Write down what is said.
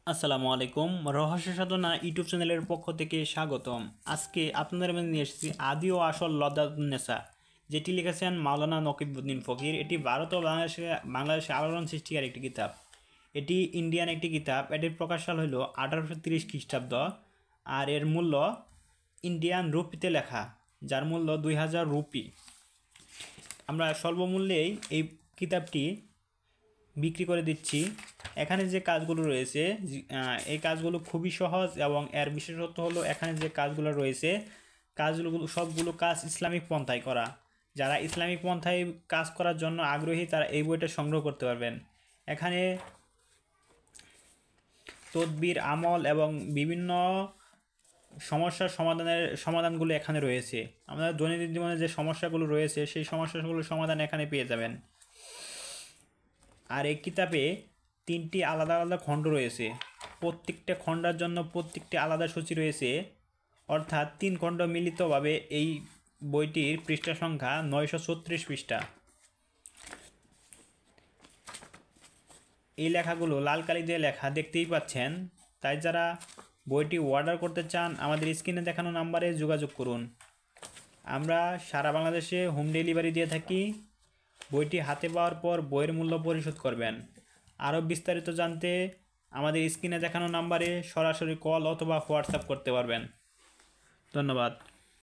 আসসালামু আলাইকুম। রহস্য সাধনা ইউটিউব চ্যানেলের পক্ষ থেকে স্বাগতম। আজকে আপনাদের মধ্যে নিয়ে এসেছি আদি ও আসল লদ্দাতুন্নেসা, যেটি লিখেছেন মাওলানা নকিবউদ্দিন ফকির। এটি ভারত ও বাংলাদেশে আলোড়ন সৃষ্টিকারী একটি কিতাব। এটি ইন্ডিয়ান একটি কিতাব। এটির প্রকাশ সাল হলো 1830 খ্রিস্টাব্দ। আর এর মূল্য ইন্ডিয়ান রুপিতে লেখা, যার মূল্য 2000 রুপি। আমরা স্বল্প মূল্যেই এই কিতাবটি বিক্রি করে দিচ্ছি। এখানে যে কাজগুলো রয়েছে এই কাজগুলো খুবই সহজ এবং এর বিশেষত্ব হলো এখানে যে কাজগুলো রয়েছে কাজগুলো সবগুলো কাজ ইসলামিক পন্থায় করা। যারা ইসলামিক পন্থায় কাজ করার জন্য আগ্রহী তারা এই বইটা সংগ্রহ করতে পারবেন। এখানে তদবির, আমল এবং বিভিন্ন সমস্যার সমাধানগুলো এখানে রয়েছে। আমাদের দৈনন্দিন জীবনে যে সমস্যাগুলো রয়েছে সেই সমস্যাগুলোর সমাধান এখানে পেয়ে যাবেন। আর এই কিতাবে 3টি আলাদা আলাদা খণ্ড রয়েছে। প্রত্যেকটা খণ্ডের জন্য প্রত্যেকটি আলাদা সূচি রয়েছে, অর্থাৎ 3 খণ্ড মিলিতভাবে এই বইটির পৃষ্ঠা সংখ্যা 936 পৃষ্ঠা। এই লেখাগুলো লাল কালি দিয়ে লেখা, দেখতেই পাচ্ছেন। তাই যারা বইটি অর্ডার করতে চান আমাদের স্ক্রিনে দেখানো নাম্বারে যোগাযোগ করুন। আমরা সারা বাংলাদেশে হোম ডেলিভারি দিয়ে থাকি। বইটি হাতে পাওয়ার পর বইয়ের মূল্য পরিশোধ করবেন। আরও বিস্তারিত জানতে আমাদের স্ক্রিনে দেখানো নাম্বারে সরাসরি কল অথবা হোয়াটসঅ্যাপ করতে পারবেন। ধন্যবাদ।